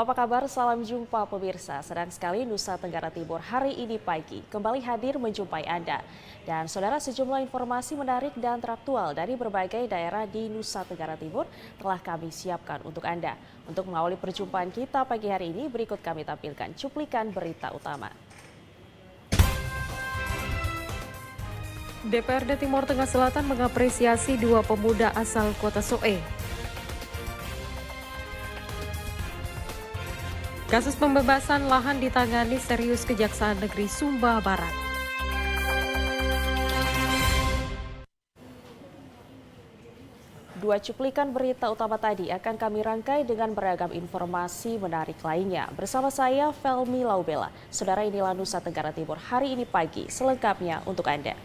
apa kabar? Salam jumpa pemirsa. Sedang sekali Nusa Tenggara Timur hari ini pagi kembali hadir menjumpai Anda. Dan saudara, sejumlah informasi menarik dan teraktual dari berbagai daerah di Nusa Tenggara Timur telah kami siapkan untuk Anda. Untuk mengawali perjumpaan kita pagi hari ini, berikut kami tampilkan cuplikan berita utama. DPRD Timur Tengah Selatan mengapresiasi dua pemuda asal Kota Soe. Kasus pembebasan lahan ditangani serius Kejaksaan Negeri Sumba Barat. Dua cuplikan berita utama tadi akan kami rangkai dengan beragam informasi menarik lainnya. Bersama saya, Felmi Laubela. Saudara, inilah Nusa Tenggara Timur hari ini pagi, selengkapnya untuk Anda.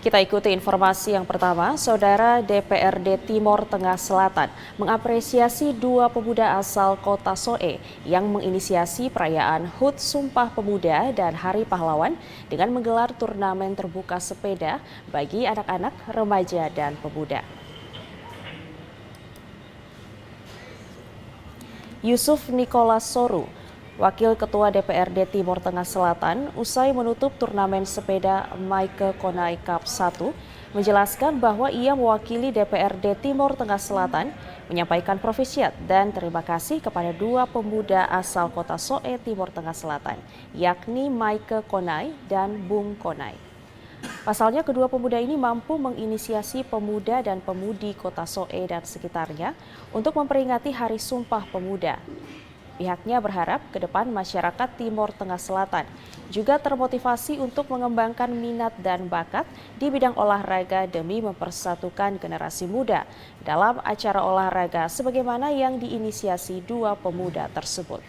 Kita ikuti informasi yang pertama. Saudara, DPRD Timor Tengah Selatan mengapresiasi dua pemuda asal Kota Soe yang menginisiasi perayaan HUT Sumpah Pemuda dan Hari Pahlawan dengan menggelar turnamen terbuka sepeda bagi anak-anak, remaja, dan pemuda. Yusuf Nicholas Soru, Wakil Ketua DPRD Timor Tengah Selatan, usai menutup turnamen sepeda Maike Konai Cup 1, menjelaskan bahwa ia mewakili DPRD Timor Tengah Selatan, menyampaikan profisiat dan terima kasih kepada dua pemuda asal Kota Soe Timor Tengah Selatan, yakni Maike Konai dan Bung Konai. Pasalnya, kedua pemuda ini mampu menginisiasi pemuda dan pemudi Kota Soe dan sekitarnya untuk memperingati Hari Sumpah Pemuda. Pihaknya berharap ke depan masyarakat Timor Tengah Selatan juga termotivasi untuk mengembangkan minat dan bakat di bidang olahraga demi mempersatukan generasi muda dalam acara olahraga sebagaimana yang diinisiasi dua pemuda tersebut.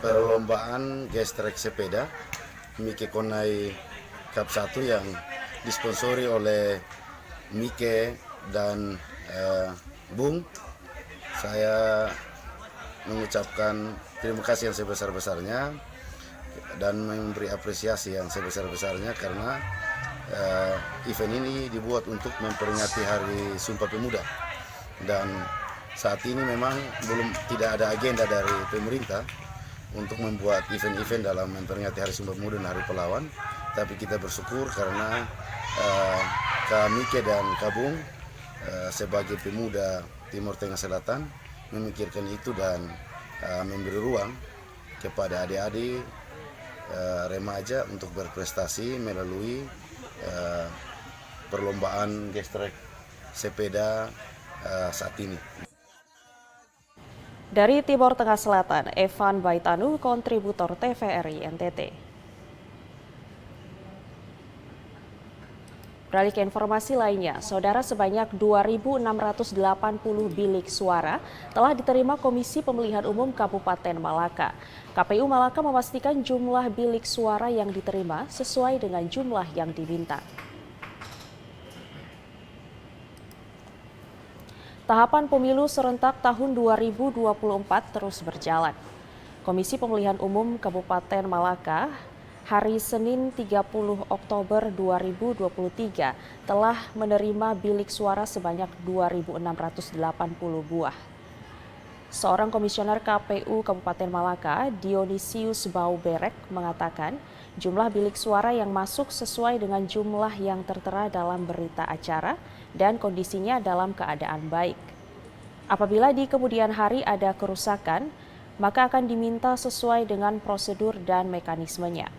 Perlombaan gestrek sepeda Mike Konai Cup 1 yang disponsori oleh Mike dan Bung, saya mengucapkan terima kasih yang sebesar-besarnya dan memberi apresiasi yang sebesar-besarnya karena event ini dibuat untuk memperingati Hari Sumpah Pemuda. Dan saat ini memang tidak ada agenda dari pemerintah untuk membuat event-event dalam memperingati Hari Sumpah Pemuda dan Hari Pahlawan, tapi kita bersyukur karena Kak Mike dan Kak Bung sebagai pemuda Timor Tengah Selatan memikirkan itu dan memberi ruang kepada adik-adik remaja untuk berprestasi melalui perlombaan gestrek sepeda saat ini. Dari Timor Tengah Selatan, Evan Baitanu, kontributor TVRI NTT. Beralih ke informasi lainnya, saudara, sebanyak 2.680 bilik suara telah diterima Komisi Pemilihan Umum Kabupaten Malaka. KPU Malaka memastikan jumlah bilik suara yang diterima sesuai dengan jumlah yang diminta. Tahapan pemilu serentak tahun 2024 terus berjalan. Komisi Pemilihan Umum Kabupaten Malaka hari Senin 30 Oktober 2023 telah menerima bilik suara sebanyak 2.680 buah. Seorang komisioner KPU Kabupaten Malaka, Dionisius Bauberek, mengatakan jumlah bilik suara yang masuk sesuai dengan jumlah yang tertera dalam berita acara dan kondisinya dalam keadaan baik. Apabila di kemudian hari ada kerusakan, maka akan diminta sesuai dengan prosedur dan mekanismenya.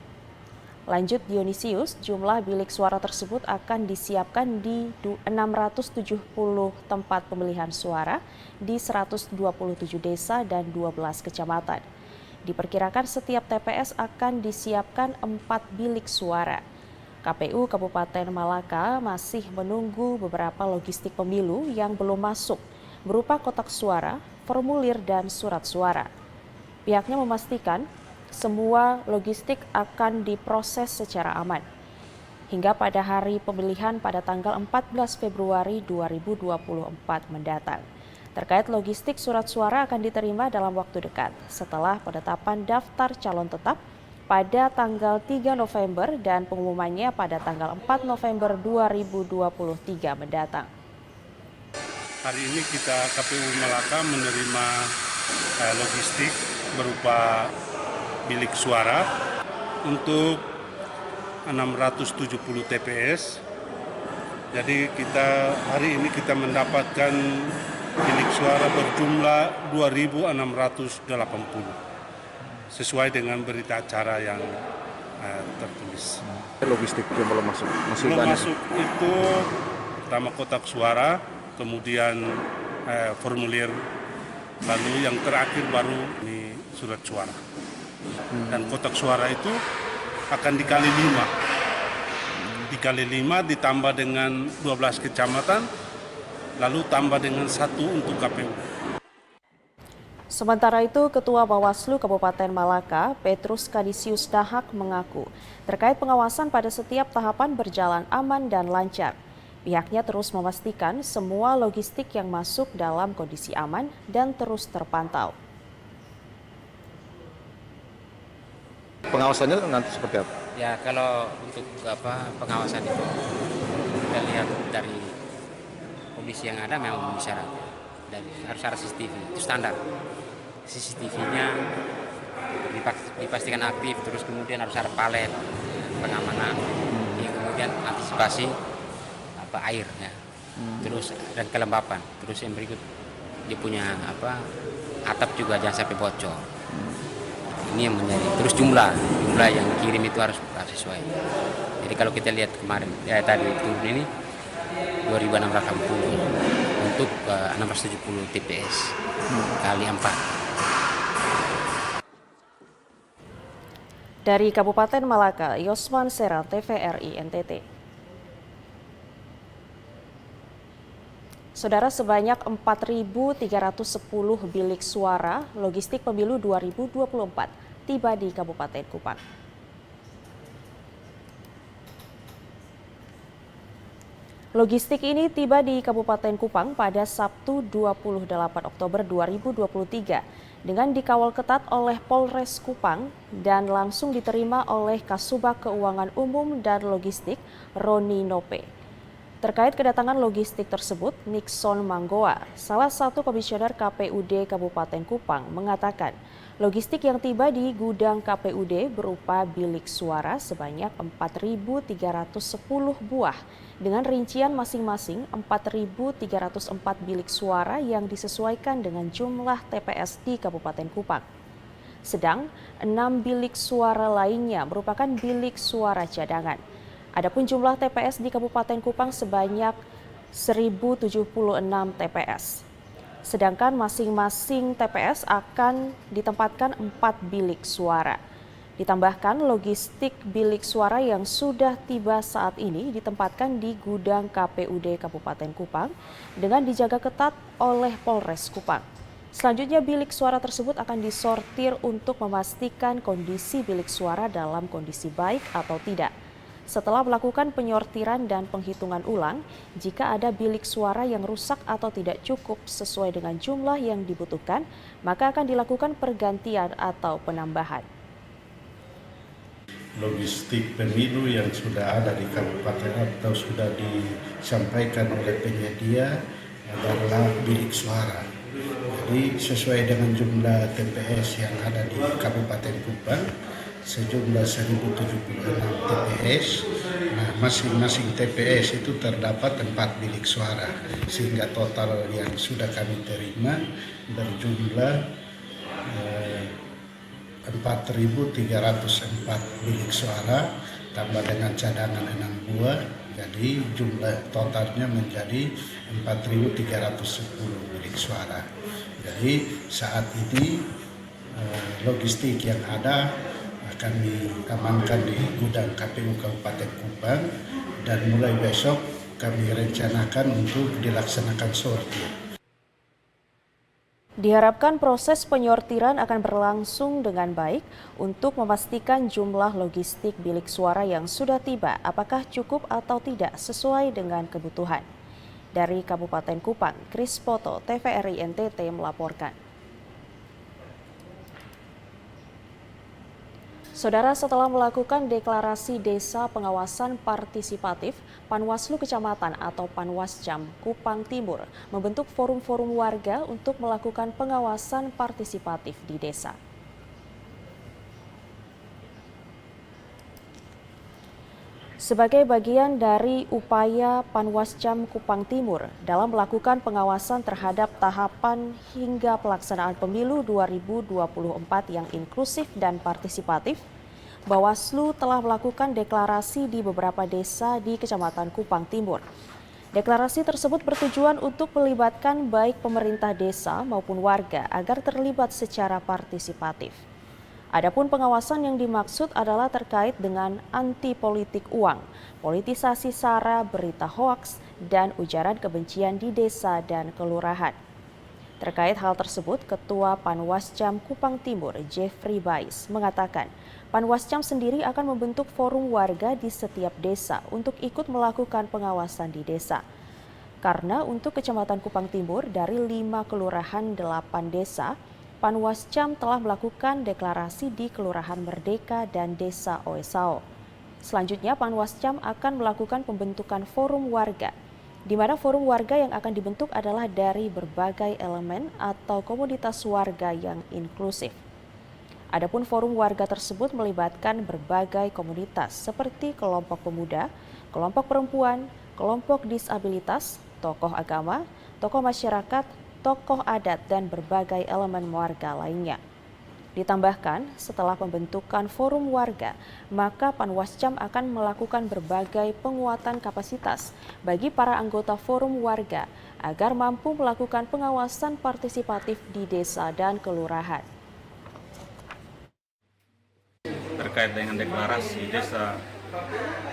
Lanjut Dionisius, jumlah bilik suara tersebut akan disiapkan di 670 tempat pemilihan suara di 127 desa dan 12 kecamatan. Diperkirakan setiap TPS akan disiapkan 4 bilik suara. KPU Kabupaten Malaka masih menunggu beberapa logistik pemilu yang belum masuk, berupa kotak suara, formulir, dan surat suara. Pihaknya memastikan semua logistik akan diproses secara aman hingga pada hari pemilihan pada tanggal 14 Februari 2024 mendatang. Terkait logistik, surat suara akan diterima dalam waktu dekat setelah penetapan daftar calon tetap pada tanggal 3 November dan pengumumannya pada tanggal 4 November 2023 mendatang. Hari ini KPU Malaka menerima logistik berupa bilik suara untuk 670 TPS. Jadi hari ini kita mendapatkan bilik suara berjumlah 2.680 sesuai dengan berita acara yang tertulis. Logistik yang belum masuk Belum masuk itu pertama kotak suara, kemudian formulir, lalu yang terakhir baru ini surat suara. Dan kotak suara itu akan dikali 5 ditambah dengan 12 kecamatan, lalu tambah dengan 1 untuk KPU. Sementara itu, Ketua Bawaslu Kabupaten Malaka, Petrus Kadisius Dahak mengaku terkait pengawasan pada setiap tahapan berjalan aman dan lancar. Pihaknya terus memastikan semua logistik yang masuk dalam kondisi aman dan terus terpantau. Pengawasannya nanti seperti apa? Ya, kalau untuk pengawasan itu kita lihat dari kondisi yang ada memang memenuhi syarat. Dan harus ada CCTV, itu standar. CCTV-nya dipastikan aktif, terus kemudian harus ada palet pengamanan, kemudian antisipasi air, ya. Terus dan kelembapan. Terus yang berikut dia punya atap juga jangan sampai bocor. Ini yang menjadi terus jumlah yang dikirim itu harus sesuai. Jadi kalau kita lihat kemarin tadi turun ini 2.680 untuk 670 TPS kali 4. Dari Kabupaten Malaka, Yosman Sera, TVRI NTT. Saudara, sebanyak 4.310 bilik suara logistik pemilu 2024 tiba di Kabupaten Kupang. Logistik ini tiba di Kabupaten Kupang pada Sabtu 28 Oktober 2023 dengan dikawal ketat oleh Polres Kupang dan langsung diterima oleh Kasubag Keuangan Umum dan Logistik Roni Nope. Terkait kedatangan logistik tersebut, Nixon Manggoa, salah satu komisioner KPUD Kabupaten Kupang, mengatakan logistik yang tiba di gudang KPUD berupa bilik suara sebanyak 4.310 buah dengan rincian masing-masing 4.304 bilik suara yang disesuaikan dengan jumlah TPS di Kabupaten Kupang. Sedang 6 bilik suara lainnya merupakan bilik suara cadangan. Adapun jumlah TPS di Kabupaten Kupang sebanyak 1.076 TPS. Sedangkan masing-masing TPS akan ditempatkan 4 bilik suara. Ditambahkan logistik bilik suara yang sudah tiba saat ini ditempatkan di gudang KPUD Kabupaten Kupang dengan dijaga ketat oleh Polres Kupang. Selanjutnya bilik suara tersebut akan disortir untuk memastikan kondisi bilik suara dalam kondisi baik atau tidak. Setelah melakukan penyortiran dan penghitungan ulang, jika ada bilik suara yang rusak atau tidak cukup sesuai dengan jumlah yang dibutuhkan, maka akan dilakukan pergantian atau penambahan. Logistik pemilu yang sudah ada di kabupaten atau sudah disampaikan oleh penyedia adalah bilik suara. Jadi sesuai dengan jumlah TPS yang ada di Kabupaten Kupang, sejumlah 1.076 TPS. Nah, masing-masing TPS itu terdapat 4 bilik suara, sehingga total yang sudah kami terima berjumlah 4.304 bilik suara, tambah dengan cadangan 6 buah, jadi jumlah totalnya menjadi 4.310 bilik suara. Jadi saat ini logistik yang ada akan diamankan di gudang KPU Kabupaten Kupang dan mulai besok kami rencanakan untuk dilaksanakan sortir. Diharapkan proses penyortiran akan berlangsung dengan baik untuk memastikan jumlah logistik bilik suara yang sudah tiba apakah cukup atau tidak sesuai dengan kebutuhan. Dari Kabupaten Kupang, Kris Poto, TVRI NTT melaporkan. Saudara, setelah melakukan deklarasi Desa Pengawasan Partisipatif, Panwaslu Kecamatan atau Panwascam Kupang Timur membentuk forum-forum warga untuk melakukan pengawasan partisipatif di desa. Sebagai bagian dari upaya Panwascam Kupang Timur dalam melakukan pengawasan terhadap tahapan hingga pelaksanaan pemilu 2024 yang inklusif dan partisipatif, Bawaslu telah melakukan deklarasi di beberapa desa di Kecamatan Kupang Timur. Deklarasi tersebut bertujuan untuk melibatkan baik pemerintah desa maupun warga agar terlibat secara partisipatif. Adapun pengawasan yang dimaksud adalah terkait dengan anti politik uang, politisasi sara, berita hoaks, dan ujaran kebencian di desa dan kelurahan. Terkait hal tersebut, Ketua Panwascam Kupang Timur, Jeffrey Bais, mengatakan Panwascam sendiri akan membentuk forum warga di setiap desa untuk ikut melakukan pengawasan di desa. Karena untuk Kecamatan Kupang Timur dari 5 kelurahan 8 desa, Panwascam telah melakukan deklarasi di Kelurahan Merdeka dan Desa Oesao. Selanjutnya, Panwascam akan melakukan pembentukan forum warga, di mana forum warga yang akan dibentuk adalah dari berbagai elemen atau komunitas warga yang inklusif. Adapun forum warga tersebut melibatkan berbagai komunitas seperti kelompok pemuda, kelompok perempuan, kelompok disabilitas, tokoh agama, tokoh masyarakat, tokoh adat, dan berbagai elemen warga lainnya. Ditambahkan, setelah pembentukan forum warga, maka Panwascam akan melakukan berbagai penguatan kapasitas bagi para anggota forum warga agar mampu melakukan pengawasan partisipatif di desa dan kelurahan. Terkait dengan deklarasi desa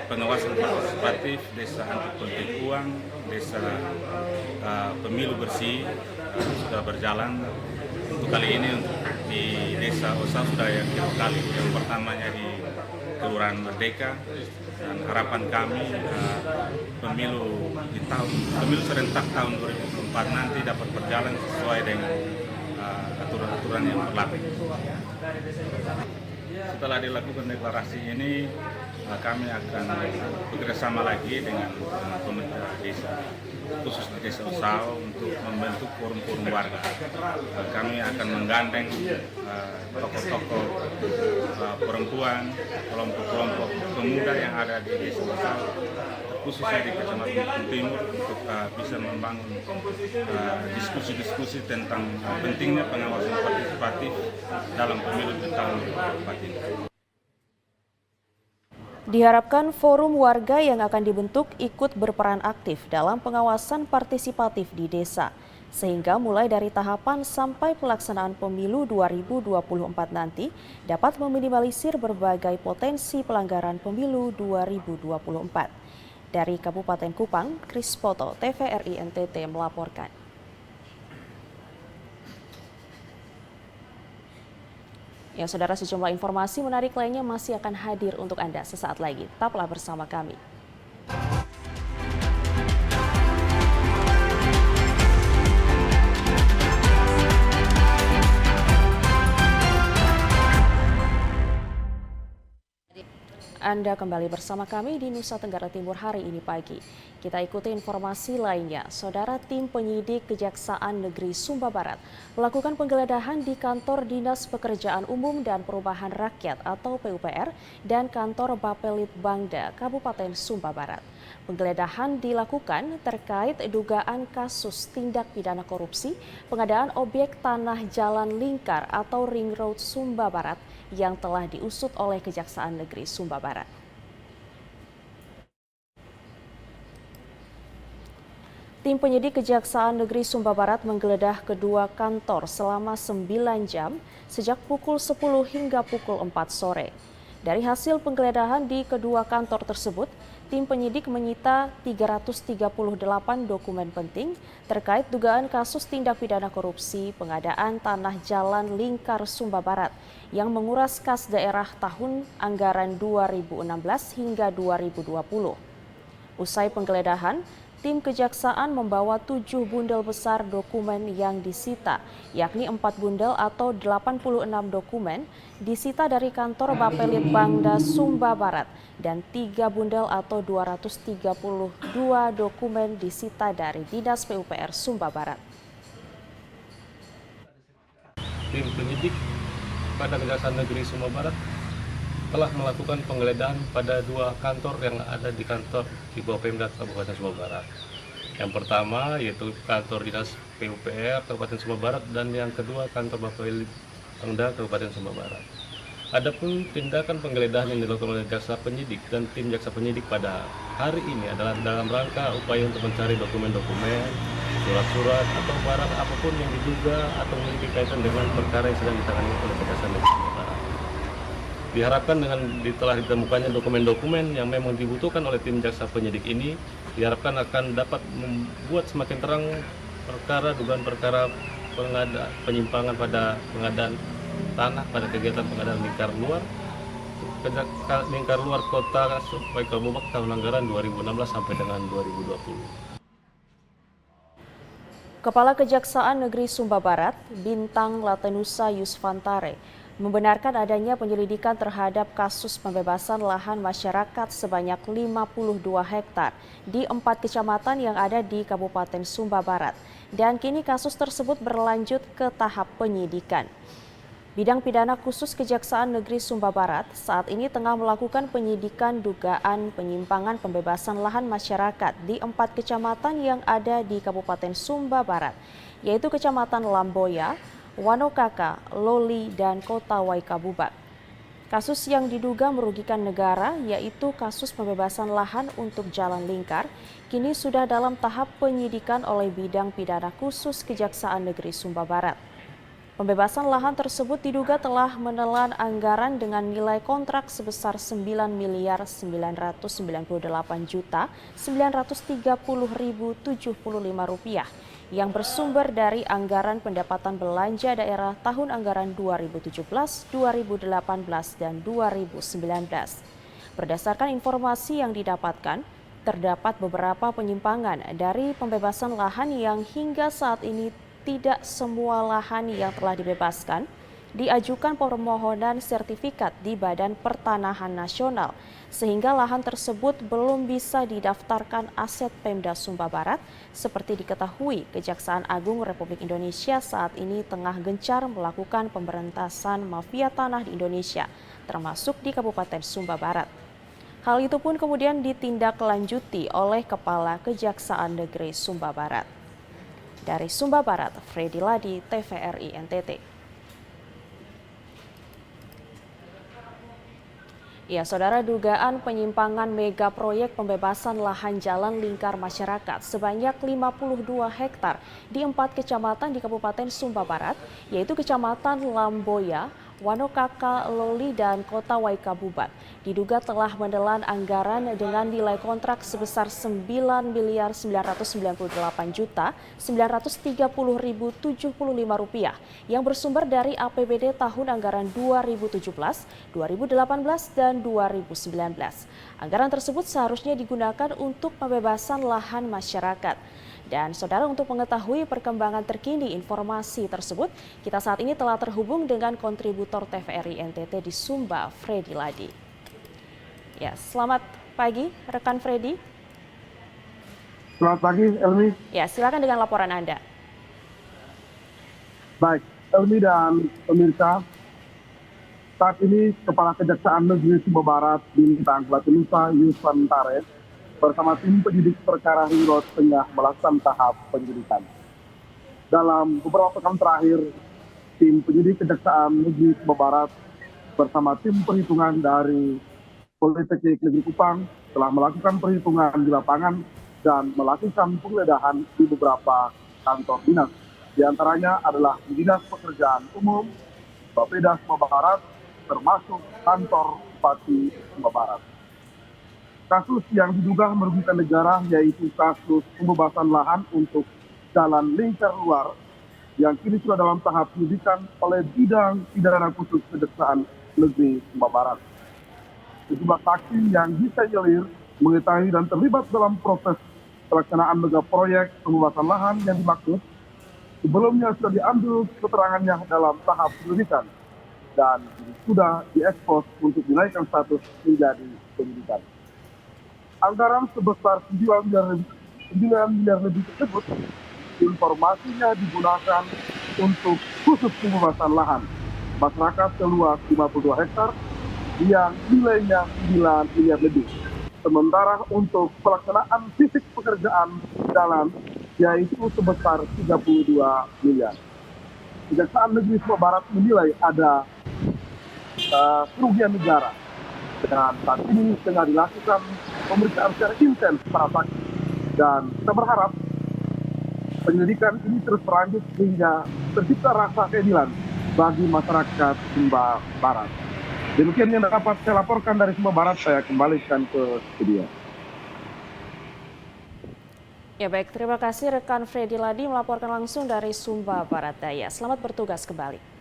pengawasan partisipatif, desa anti politik uang, desa pemilu bersih sudah berjalan. Untuk kali ini di desa Osa sudah yang kedua kali. Yang pertamanya di Kelurahan Merdeka, dan harapan kami pemilu serentak tahun 2024 nanti dapat berjalan sesuai dengan aturan-aturan yang berlaku. Setelah dilakukan deklarasi ini, kami akan bekerjasama lagi dengan pemerintah desa, khusus di Desa Usau, untuk membentuk forum-forum warga. Kami akan menggandeng tokoh-tokoh perempuan, kelompok-kelompok pemuda yang ada di Desa Usau, khususnya di Kecamatan Kupang Timur, untuk bisa membangun diskusi-diskusi tentang pentingnya pengawasan partisipatif dalam pemilu di tahun 2024 ini. Diharapkan forum warga yang akan dibentuk ikut berperan aktif dalam pengawasan partisipatif di desa, sehingga mulai dari tahapan sampai pelaksanaan pemilu 2024 nanti dapat meminimalisir berbagai potensi pelanggaran pemilu 2024. Dari Kabupaten Kupang, Kris Poto, TVRI NTT melaporkan. Ya, saudara, sejumlah informasi menarik lainnya masih akan hadir untuk Anda sesaat lagi. Tetaplah bersama kami. Anda kembali bersama kami di Nusa Tenggara Timur hari ini pagi. Kita ikuti informasi lainnya. Saudara, tim penyidik Kejaksaan Negeri Sumba Barat melakukan penggeledahan di kantor Dinas Pekerjaan Umum dan Perumahan Rakyat atau PUPR dan kantor Bapelit Bangda, Kabupaten Sumba Barat. Penggeledahan dilakukan terkait dugaan kasus tindak pidana korupsi pengadaan objek tanah Jalan Lingkar atau Ring Road Sumba Barat yang telah diusut oleh Kejaksaan Negeri Sumba Barat. Tim penyidik Kejaksaan Negeri Sumba Barat menggeledah kedua kantor selama 9 jam sejak pukul 10 hingga pukul 4 sore. Dari hasil penggeledahan di kedua kantor tersebut, tim penyidik menyita 338 dokumen penting terkait dugaan kasus tindak pidana korupsi pengadaan tanah jalan lingkar Sumba Barat yang menguras kas daerah tahun anggaran 2016 hingga 2020. Usai penggeledahan, tim kejaksaan membawa 7 bundel besar dokumen yang disita, yakni 4 bundel atau 86 dokumen disita dari kantor Bapelitbangda Sumba Barat dan 3 bundel atau 232 dokumen disita dari Dinas PUPR Sumba Barat. Tim penyidik pada Kejaksaan Negeri Sumba Barat telah melakukan penggeledahan pada 2 kantor yang ada di kantor di bawah Pemda Kabupaten Sumba Barat. Yang pertama yaitu kantor Dinas PUPR Kabupaten Sumba Barat dan yang kedua kantor Bapelitbangda Kabupaten Sumba Barat. Adapun tindakan penggeledahan yang dilakukan oleh jaksa penyidik dan tim jaksa penyidik pada hari ini adalah dalam rangka upaya untuk mencari dokumen-dokumen, surat-surat atau barang apapun yang diduga atau memiliki kaitan dengan perkara yang sedang ditangani oleh Kejaksaan Negeri Sumba Barat. Diharapkan dengan telah ditemukannya dokumen-dokumen yang memang dibutuhkan oleh tim jaksa penyidik ini, diharapkan akan dapat membuat semakin terang perkara dugaan perkara penyimpangan pada pengadaan tanah pada kegiatan pengadaan lingkar luar kota Waikabubak tahun anggaran 2016 sampai dengan 2020. Kepala Kejaksaan Negeri Sumba Barat, Bintang Latenusa Yusfantare, membenarkan adanya penyelidikan terhadap kasus pembebasan lahan masyarakat sebanyak 52 hektar di 4 kecamatan yang ada di Kabupaten Sumba Barat. Dan kini kasus tersebut berlanjut ke tahap penyidikan. Bidang Pidana Khusus Kejaksaan Negeri Sumba Barat saat ini tengah melakukan penyidikan dugaan penyimpangan pembebasan lahan masyarakat di 4 kecamatan yang ada di Kabupaten Sumba Barat, yaitu Kecamatan Lamboya, Wanokaka, Loli, dan Kota Waikabubak. Kasus yang diduga merugikan negara, yaitu kasus pembebasan lahan untuk jalan lingkar, kini sudah dalam tahap penyidikan oleh Bidang Pidana Khusus Kejaksaan Negeri Sumba Barat. Pembebasan lahan tersebut diduga telah menelan anggaran dengan nilai kontrak sebesar Rp9.998.930.075 yang bersumber dari anggaran pendapatan belanja daerah tahun anggaran 2017, 2018, dan 2019. Berdasarkan informasi yang didapatkan, terdapat beberapa penyimpangan dari pembebasan lahan yang hingga saat ini tidak semua lahan yang telah dibebaskan diajukan permohonan sertifikat di Badan Pertanahan Nasional, sehingga lahan tersebut belum bisa didaftarkan aset Pemda Sumba Barat. Seperti diketahui, Kejaksaan Agung Republik Indonesia saat ini tengah gencar melakukan pemberantasan mafia tanah di Indonesia, termasuk di Kabupaten Sumba Barat. Hal itu pun kemudian ditindaklanjuti oleh Kepala Kejaksaan Negeri Sumba Barat. Dari Sumba Barat, Freddy Ladi, TVRI NTT. Ya, saudara, dugaan penyimpangan mega proyek pembebasan lahan jalan lingkar masyarakat sebanyak 52 hektar di 4 kecamatan di Kabupaten Sumba Barat, yaitu Kecamatan Lamboya, Wanokaka, Loli, dan Kota Waikabubak, diduga telah menelan anggaran dengan nilai kontrak sebesar Rp9.998.930.075 yang bersumber dari APBD tahun anggaran 2017, 2018, dan 2019. Anggaran tersebut seharusnya digunakan untuk pembebasan lahan masyarakat. Dan saudara, untuk mengetahui perkembangan terkini informasi tersebut, kita saat ini telah terhubung dengan kontributor TVRI NTT di Sumba, Freddy Ladi. Ya, selamat pagi rekan Freddy. Selamat pagi, Elmi. Ya, silakan dengan laporan Anda. Baik, Elmi dan pemirsa, saat ini Kepala Kejaksaan Negeri Sumba Barat, Bintang Latenusa Yusfantare, bersama tim penyidik perkara Hirot tengah melakukan tahap penyidikan. Dalam beberapa pekan terakhir, tim penyidik Kejaksaan Negeri Sumba Barat bersama tim perhitungan dari Politeknik Negeri Kupang telah melakukan perhitungan di lapangan dan melakukan penggeledahan di beberapa kantor dinas. Di antaranya adalah di Dinas Pekerjaan Umum, Bapeda Sumba Barat, termasuk kantor Bupati Sumba Barat. Kasus yang diduga merugikan negara yaitu kasus pembebasan lahan untuk jalan lingkar luar yang kini sudah dalam tahap penyidikan oleh Bidang Pidana Khusus Kejaksaan Negeri Sumba Barat. Sejumlah saksi yang disinyalir mengetahui dan terlibat dalam proses pelaksanaan mega proyek pembebasan lahan yang dimaksud sebelumnya sudah diambil keterangannya dalam tahap penyelidikan dan sudah diekspos untuk dinaikkan status menjadi penyidikan. Anggaran sebesar 9 miliar lebih tersebut informasinya digunakan untuk khusus pembebasan lahan masyarakat seluas 52 hektar yang nilainya 9 miliar lebih. Sementara untuk pelaksanaan fisik pekerjaan jalan yaitu sebesar 32 miliar. Kejaksaan Negeri Sumba Barat menilai ada kerugian negara dan saat ini tengah dilakukan pemeriksaan secara intens para saksi dan kita berharap penyelidikan ini terus berlanjut hingga tercipta rasa keadilan bagi masyarakat Sumba Barat. Demikian yang dapat saya laporkan dari Sumba Barat, saya kembalikan ke studio. Ya baik, terima kasih rekan Freddy Ladi melaporkan langsung dari Sumba Barat Daya. Selamat bertugas kembali.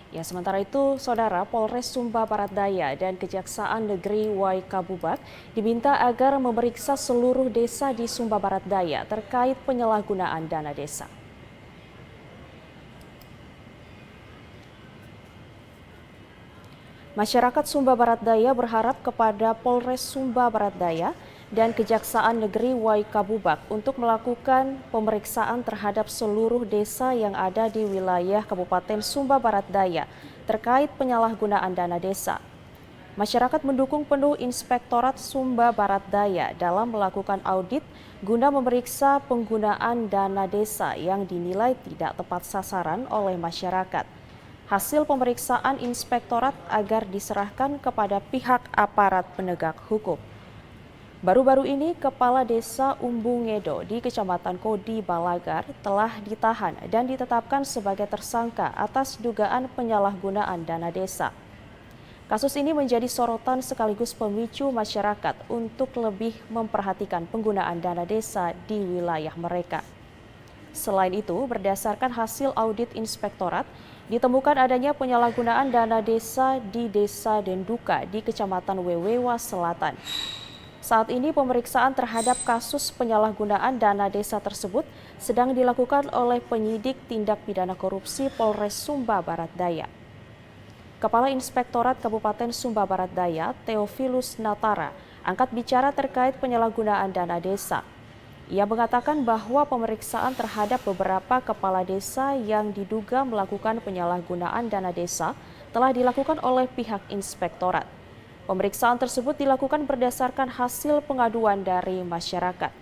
Ya, sementara itu, Saudara, Polres Sumba Barat Daya dan Kejaksaan Negeri Waikabubak diminta agar memeriksa seluruh desa di Sumba Barat Daya terkait penyalahgunaan dana desa. Masyarakat Sumba Barat Daya berharap kepada Polres Sumba Barat Daya dan Kejaksaan Negeri Waikabubak untuk melakukan pemeriksaan terhadap seluruh desa yang ada di wilayah Kabupaten Sumba Barat Daya terkait penyalahgunaan dana desa. Masyarakat mendukung penuh Inspektorat Sumba Barat Daya dalam melakukan audit guna memeriksa penggunaan dana desa yang dinilai tidak tepat sasaran oleh masyarakat. Hasil pemeriksaan inspektorat agar diserahkan kepada pihak aparat penegak hukum. Baru-baru ini, Kepala Desa Umbungedo di Kecamatan Kodi Balagar telah ditahan dan ditetapkan sebagai tersangka atas dugaan penyalahgunaan dana desa. Kasus ini menjadi sorotan sekaligus pemicu masyarakat untuk lebih memperhatikan penggunaan dana desa di wilayah mereka. Selain itu, berdasarkan hasil audit inspektorat, ditemukan adanya penyalahgunaan dana desa di Desa Denduka di Kecamatan Wewewa Selatan. Saat ini pemeriksaan terhadap kasus penyalahgunaan dana desa tersebut sedang dilakukan oleh penyidik tindak pidana korupsi Polres Sumba Barat Daya. Kepala Inspektorat Kabupaten Sumba Barat Daya, Theophilus Natara, angkat bicara terkait penyalahgunaan dana desa. Ia mengatakan bahwa pemeriksaan terhadap beberapa kepala desa yang diduga melakukan penyalahgunaan dana desa telah dilakukan oleh pihak inspektorat. Pemeriksaan tersebut dilakukan berdasarkan hasil pengaduan dari masyarakat.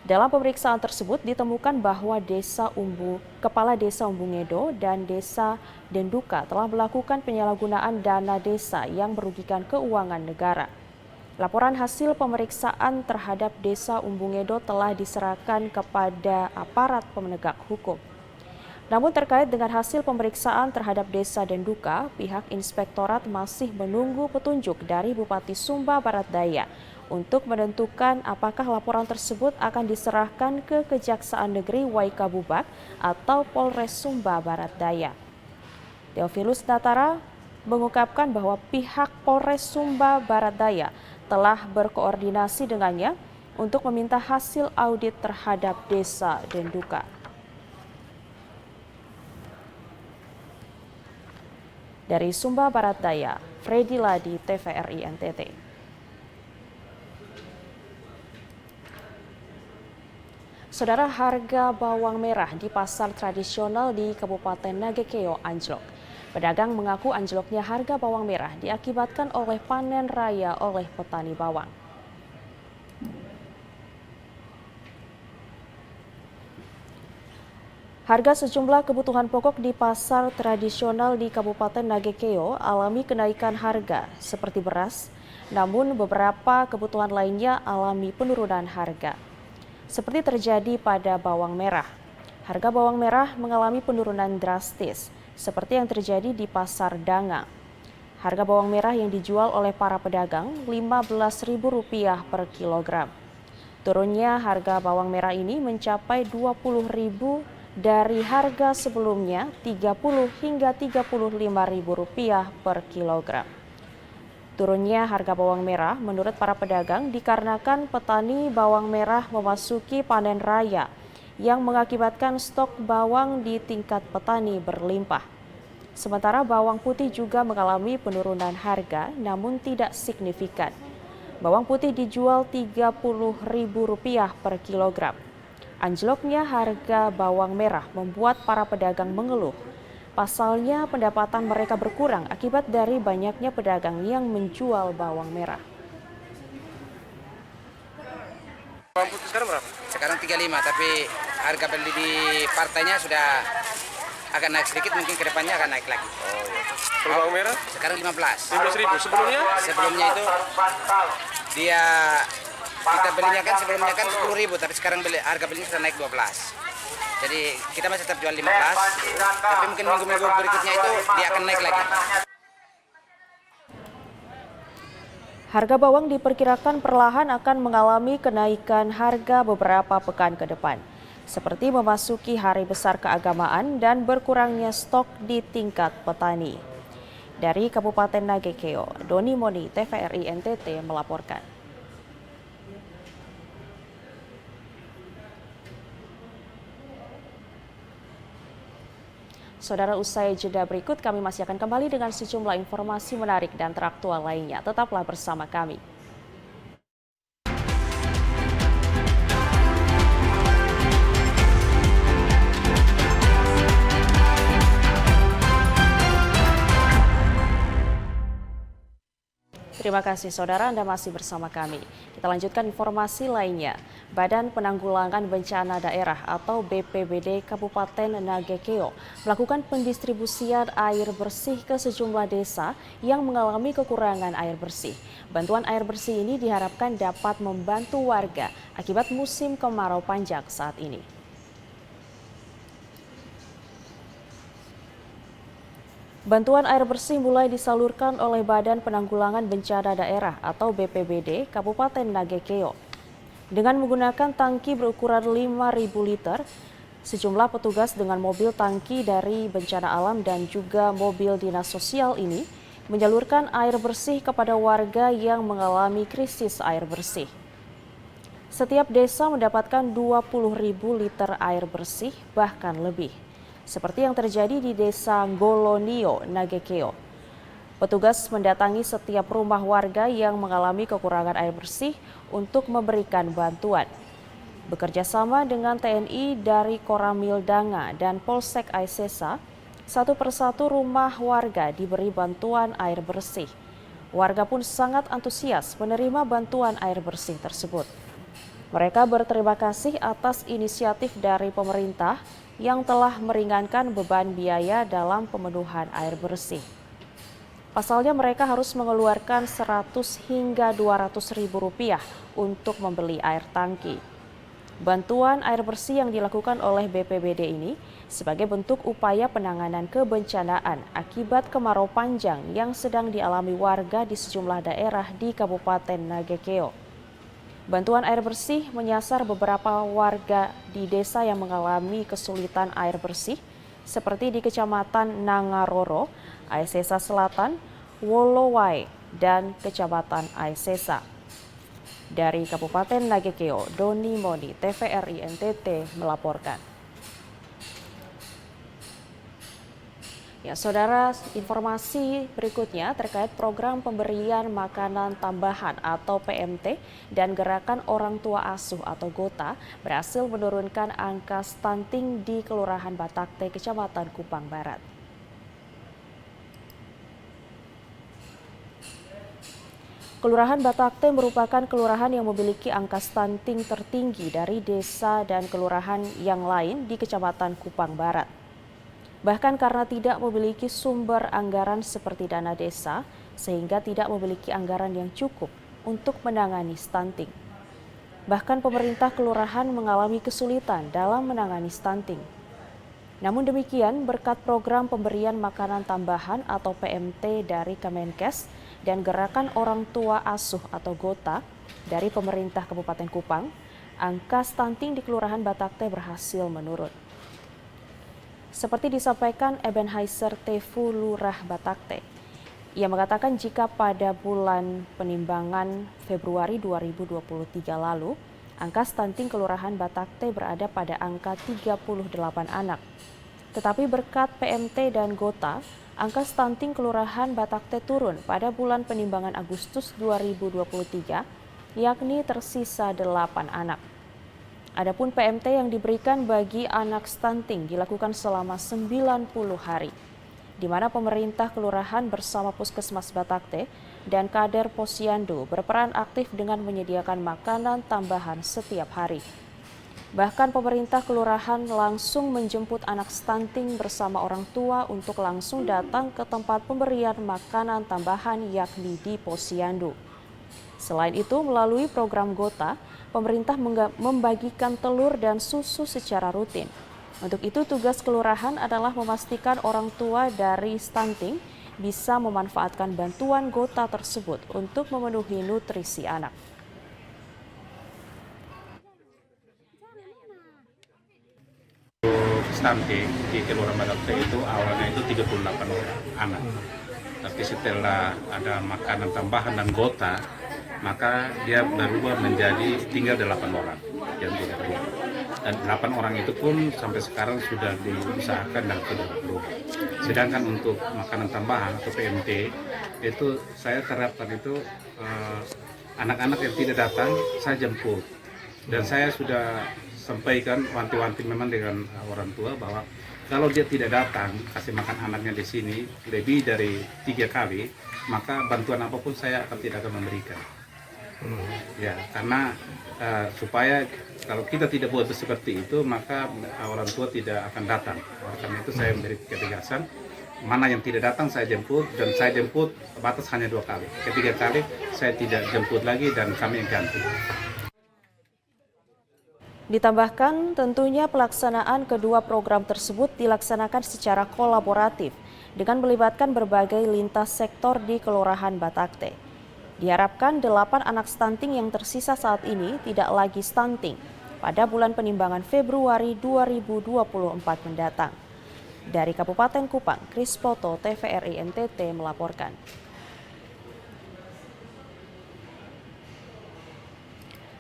Dalam pemeriksaan tersebut ditemukan bahwa Kepala Desa Umbungedo dan Desa Denduka telah melakukan penyalahgunaan dana desa yang merugikan keuangan negara. Laporan hasil pemeriksaan terhadap Desa Umbungedo telah diserahkan kepada aparat penegak hukum. Namun terkait dengan hasil pemeriksaan terhadap Desa Denduka, pihak inspektorat masih menunggu petunjuk dari Bupati Sumba Barat Daya untuk menentukan apakah laporan tersebut akan diserahkan ke Kejaksaan Negeri Waikabubak atau Polres Sumba Barat Daya. Theophilus Natara mengungkapkan bahwa pihak Polres Sumba Barat Daya telah berkoordinasi dengannya untuk meminta hasil audit terhadap Desa Denduka. Dari Sumba Barat Daya, Freddy Ladi, TVRI NTT. Saudara, harga bawang merah di pasar tradisional di Kabupaten Nagekeo anjlok. Pedagang mengaku anjloknya harga bawang merah diakibatkan oleh panen raya oleh petani bawang. Harga sejumlah kebutuhan pokok di pasar tradisional di Kabupaten Nagekeo alami kenaikan harga seperti beras, namun beberapa kebutuhan lainnya alami penurunan harga. Seperti terjadi pada bawang merah. Harga bawang merah mengalami penurunan drastis seperti yang terjadi di Pasar Danga. Harga bawang merah yang dijual oleh para pedagang Rp15.000 per kilogram. Turunnya harga bawang merah ini mencapai Rp20.000 dari harga sebelumnya Rp30 hingga Rp35.000 per kilogram. Turunnya harga bawang merah menurut para pedagang dikarenakan petani bawang merah memasuki panen raya yang mengakibatkan stok bawang di tingkat petani berlimpah. Sementara bawang putih juga mengalami penurunan harga namun tidak signifikan. Bawang putih dijual Rp30.000 per kilogram. Anjloknya harga bawang merah membuat para pedagang mengeluh. Pasalnya pendapatan mereka berkurang akibat dari banyaknya pedagang yang menjual bawang merah. Bawang putih sekarang berapa? Sekarang 35, tapi harga beli di partainya sudah agak naik sedikit, mungkin kedepannya akan naik lagi. Kalau bawang merah? Sekarang 15. 15.000. Sebelumnya? Sebelumnya itu kita belinya kan sebelumnya kan 10.000, tapi sekarang harga belinya sudah naik 12. Jadi kita masih tetap jual 15, tapi mungkin minggu-minggu berikutnya itu dia akan naik lagi. Harga bawang diperkirakan perlahan akan mengalami kenaikan harga beberapa pekan ke depan, seperti memasuki hari besar keagamaan dan berkurangnya stok di tingkat petani. Dari Kabupaten Nagekeo, Doni Moni, TVRI NTT melaporkan. Saudara, usai jeda berikut kami masih akan kembali dengan sejumlah informasi menarik dan teraktual lainnya. Tetaplah bersama kami. Terima kasih saudara, Anda masih bersama kami. Kita lanjutkan informasi lainnya. Badan Penanggulangan Bencana Daerah atau BPBD Kabupaten Nagekeo melakukan pendistribusian air bersih ke sejumlah desa yang mengalami kekurangan air bersih. Bantuan air bersih ini diharapkan dapat membantu warga akibat musim kemarau panjang saat ini. Bantuan air bersih mulai disalurkan oleh Badan Penanggulangan Bencana Daerah atau BPBD Kabupaten Nagekeo. Dengan menggunakan tangki berukuran 5.000 liter, sejumlah petugas dengan mobil tangki dari bencana alam dan juga mobil dinas sosial ini menyalurkan air bersih kepada warga yang mengalami krisis air bersih. Setiap desa mendapatkan 20.000 liter air bersih, bahkan lebih. Seperti yang terjadi di Desa Golonio, Nagekeo. Petugas mendatangi setiap rumah warga yang mengalami kekurangan air bersih untuk memberikan bantuan. Bekerja sama dengan TNI dari Koramil Danga dan Polsek Aisesa, satu persatu rumah warga diberi bantuan air bersih. Warga pun sangat antusias menerima bantuan air bersih tersebut. Mereka berterima kasih atas inisiatif dari pemerintah yang telah meringankan beban biaya dalam pemenuhan air bersih. Pasalnya mereka harus mengeluarkan 100 hingga 200 ribu rupiah untuk membeli air tangki. Bantuan air bersih yang dilakukan oleh BPBD ini sebagai bentuk upaya penanganan kebencanaan akibat kemarau panjang yang sedang dialami warga di sejumlah daerah di Kabupaten Nagekeo. Bantuan air bersih menyasar beberapa warga di desa yang mengalami kesulitan air bersih, seperti di Kecamatan Nangaroro, Aisesa Selatan, Wolowai, dan Kecamatan Aisesa. Dari Kabupaten Nagekeo, Doni Moni, TVRI NTT melaporkan. Ya, saudara, informasi berikutnya terkait program pemberian makanan tambahan atau PMT dan gerakan orang tua asuh atau GOTA berhasil menurunkan angka stunting di Kelurahan Batakte, Kecamatan Kupang Barat. Kelurahan Batakte merupakan kelurahan yang memiliki angka stunting tertinggi dari desa dan kelurahan yang lain di Kecamatan Kupang Barat. Bahkan karena tidak memiliki sumber anggaran seperti dana desa, sehingga tidak memiliki anggaran yang cukup untuk menangani stunting. Bahkan pemerintah kelurahan mengalami kesulitan dalam menangani stunting. Namun demikian, berkat program pemberian makanan tambahan atau PMT dari Kemenkes dan gerakan orang tua asuh atau GOTA dari pemerintah Kabupaten Kupang, angka stunting di Kelurahan Batakte berhasil menurun. Seperti disampaikan Ebenhaiser Tefu Lurah Batakte, ia mengatakan jika pada bulan penimbangan Februari 2023 lalu, angka stunting Kelurahan Batakte berada pada angka 38 anak. Tetapi berkat PMT dan GOTA, angka stunting Kelurahan Batakte turun pada bulan penimbangan Agustus 2023, yakni tersisa 8 anak. Adapun PMT yang diberikan bagi anak stunting dilakukan selama 90 hari, di mana pemerintah kelurahan bersama Puskesmas Batakte dan kader Posyandu berperan aktif dengan menyediakan makanan tambahan setiap hari. Bahkan pemerintah kelurahan langsung menjemput anak stunting bersama orang tua untuk langsung datang ke tempat pemberian makanan tambahan yakni di Posyandu. Selain itu, melalui program GOTA, pemerintah membagikan telur dan susu secara rutin. Untuk itu, tugas kelurahan adalah memastikan orang tua dari stunting bisa memanfaatkan bantuan GOTA tersebut untuk memenuhi nutrisi anak. Stunting di Kelurahan Batakte itu awalnya itu 38 orang anak. Tapi setelah ada makanan tambahan dan GOTA, maka dia berubah menjadi tinggal 8 orang yang tidak berubah. Dan 8 orang itu pun sampai sekarang sudah diusahakan dan sudah berubah. Sedangkan untuk makanan tambahan atau PMT itu saya terapkan itu anak-anak yang tidak datang saya jemput. Dan saya sudah sampaikan wanti-wanti memang dengan orang tua bahwa kalau dia tidak datang kasih makan anaknya di sini lebih dari 3 kali, maka bantuan apapun saya tidak akan memberikan. Ya, karena supaya kalau kita tidak buat seperti itu, maka orang tua tidak akan datang. Karena itu saya memberi ketegasan, mana yang tidak datang saya jemput, dan saya jemput batas hanya 2 kali. Ketiga kali saya tidak jemput lagi dan kami ganti. Ditambahkan, tentunya pelaksanaan kedua program tersebut dilaksanakan secara kolaboratif dengan melibatkan berbagai lintas sektor di Kelurahan Batakte. Diharapkan 8 anak stunting yang tersisa saat ini tidak lagi stunting pada bulan penimbangan Februari 2024 mendatang. Dari Kabupaten Kupang, Krispoto TVRI NTT melaporkan.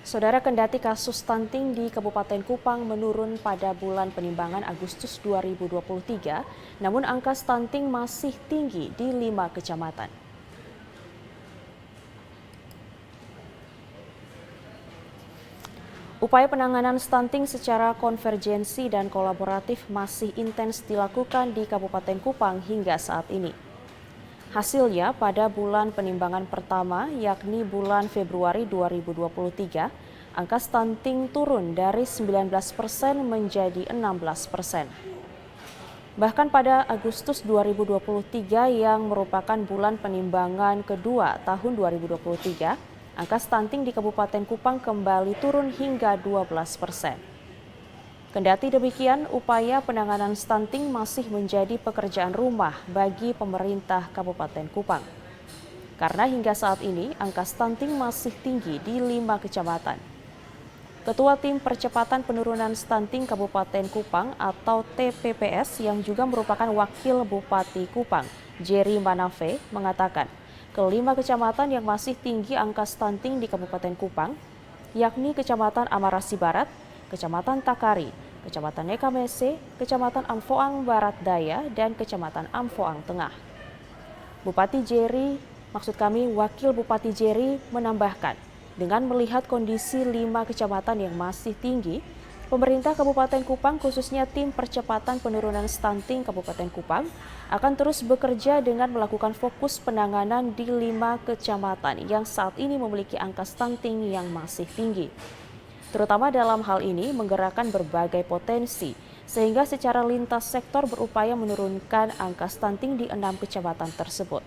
Saudara, kendati kasus stunting di Kabupaten Kupang menurun pada bulan penimbangan Agustus 2023, namun angka stunting masih tinggi di 5 kecamatan. Upaya penanganan stunting secara konvergensi dan kolaboratif masih intens dilakukan di Kabupaten Kupang hingga saat ini. Hasilnya, pada bulan penimbangan pertama, yakni bulan Februari 2023, angka stunting turun dari 19% menjadi 16%. Bahkan pada Agustus 2023 yang merupakan bulan penimbangan kedua tahun 2023, angka stunting di Kabupaten Kupang kembali turun hingga 12%. Kendati demikian, upaya penanganan stunting masih menjadi pekerjaan rumah bagi pemerintah Kabupaten Kupang. Karena hingga saat ini, angka stunting masih tinggi di 5 kecamatan. Ketua Tim Percepatan Penurunan Stunting Kabupaten Kupang atau TPPS yang juga merupakan Wakil Bupati Kupang, Jerry Manafe, mengatakan ke-5 kecamatan yang masih tinggi angka stunting di Kabupaten Kupang, yakni Kecamatan Amarasi Barat, Kecamatan Takari, Kecamatan Nekamese, Kecamatan Amfoang Barat Daya, dan Kecamatan Amfoang Tengah. Wakil Bupati Jerry menambahkan, dengan melihat kondisi 5 kecamatan yang masih tinggi, pemerintah Kabupaten Kupang khususnya Tim Percepatan Penurunan Stunting Kabupaten Kupang akan terus bekerja dengan melakukan fokus penanganan di 5 kecamatan yang saat ini memiliki angka stunting yang masih tinggi. Terutama dalam hal ini menggerakkan berbagai potensi, sehingga secara lintas sektor berupaya menurunkan angka stunting di 6 kecamatan tersebut.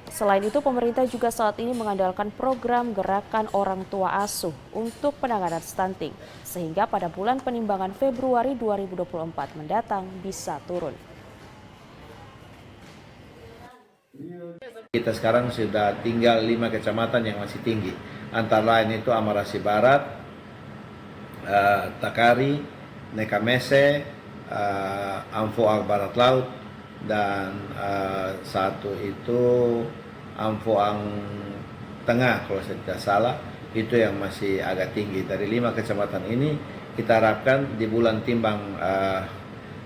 Selain itu, pemerintah juga saat ini mengandalkan program Gerakan Orang Tua Asuh untuk penanganan stunting, sehingga pada bulan penimbangan Februari 2024 mendatang bisa turun. Kita sekarang sudah tinggal 5 kecamatan yang masih tinggi. Antara lain itu Amarasi Barat, Takari, Nekamese, Amfoang Barat Laut, dan satu itu Amfoang Tengah kalau saya tidak salah. Itu yang masih agak tinggi. Dari 5 kecamatan ini kita harapkan di bulan timbang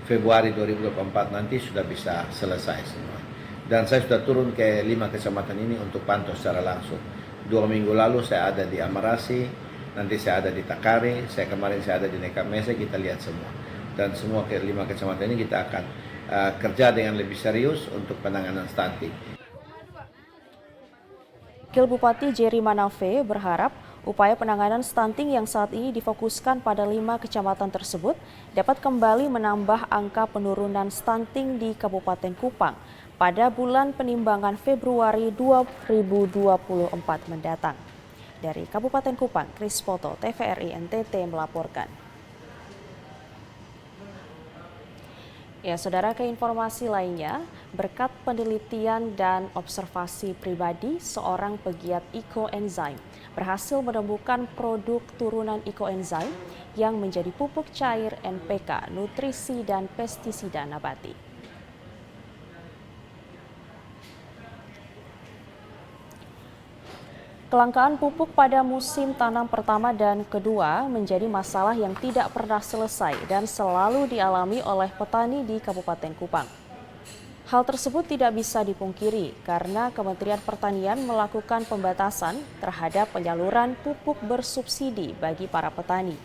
Februari 2024 nanti sudah bisa selesai semua. Dan saya sudah turun ke 5 kecamatan ini untuk pantau secara langsung. 2 minggu lalu saya ada di Amarasi, nanti saya ada di Takari, kemarin saya ada di Nekamese, kita lihat semua. Dan semua ke 5 kecamatan ini kita akan kerja dengan lebih serius untuk penanganan stunting. Wakil Bupati Jerry Manafe berharap upaya penanganan stunting yang saat ini difokuskan pada 5 kecamatan tersebut dapat kembali menambah angka penurunan stunting di Kabupaten Kupang pada bulan penimbangan Februari 2024 mendatang. Dari Kabupaten Kupang, Chris Poto, TVRI NTT melaporkan. Ya, saudara, ke informasi lainnya, berkat penelitian dan observasi pribadi, seorang pegiat ekoenzim berhasil menemukan produk turunan ekoenzim yang menjadi pupuk cair NPK, nutrisi dan pestisida nabati. Kelangkaan pupuk pada musim tanam pertama dan kedua menjadi masalah yang tidak pernah selesai dan selalu dialami oleh petani di Kabupaten Kupang. Hal tersebut tidak bisa dipungkiri karena Kementerian Pertanian melakukan pembatasan terhadap penyaluran pupuk bersubsidi bagi para petani.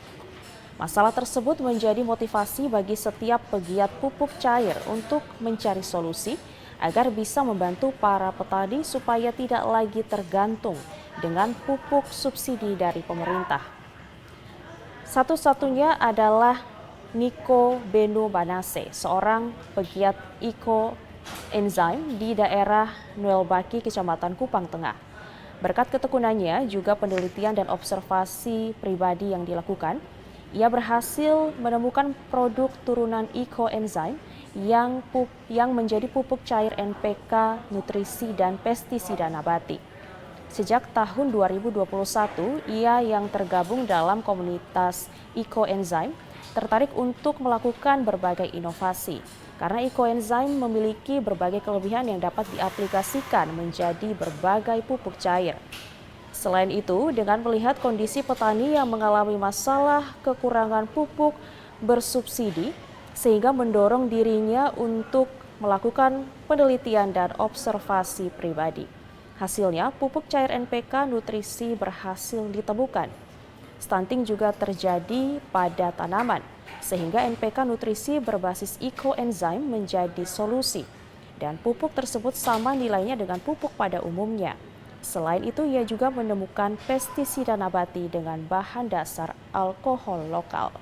Masalah tersebut menjadi motivasi bagi setiap pegiat pupuk cair untuk mencari solusi agar bisa membantu para petani supaya tidak lagi tergantung dengan pupuk subsidi dari pemerintah. Satu-satunya adalah Niko Beno Banase, seorang pegiat ekoenzim di daerah Nuelbaki, Kecamatan Kupang Tengah. Berkat ketekunannya, juga penelitian dan observasi pribadi yang dilakukan, ia berhasil menemukan produk turunan ekoenzim yang menjadi pupuk cair NPK, nutrisi dan pestisida nabati. Sejak tahun 2021, ia yang tergabung dalam komunitas ekoenzim tertarik untuk melakukan berbagai inovasi karena ekoenzim memiliki berbagai kelebihan yang dapat diaplikasikan menjadi berbagai pupuk cair. Selain itu, dengan melihat kondisi petani yang mengalami masalah kekurangan pupuk bersubsidi, sehingga mendorong dirinya untuk melakukan penelitian dan observasi pribadi. Hasilnya, pupuk cair NPK nutrisi berhasil ditemukan. Stunting juga terjadi pada tanaman, sehingga NPK nutrisi berbasis ekoenzim menjadi solusi. Dan pupuk tersebut sama nilainya dengan pupuk pada umumnya. Selain itu, ia juga menemukan pestisida nabati dengan bahan dasar alkohol lokal.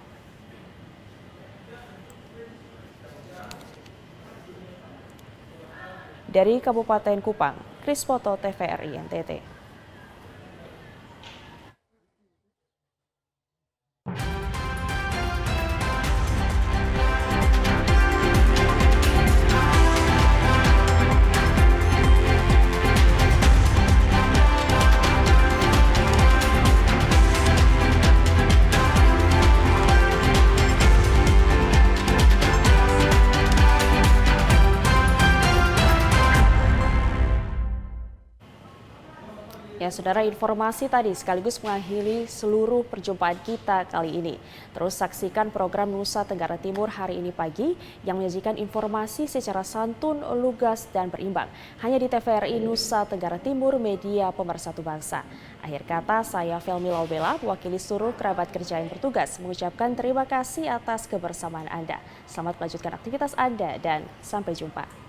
Dari Kabupaten Kupang, Chris Poto, TVRI NTT. Ya, saudara, informasi tadi sekaligus mengakhiri seluruh perjumpaan kita kali ini. Terus saksikan program Nusa Tenggara Timur hari ini pagi yang menyajikan informasi secara santun, lugas, dan berimbang. Hanya di TVRI Nusa Tenggara Timur, media pemersatu bangsa. Akhir kata, saya Felmi Laubela, mewakili seluruh kerabat kerja yang bertugas, mengucapkan terima kasih atas kebersamaan Anda. Selamat melanjutkan aktivitas Anda dan sampai jumpa.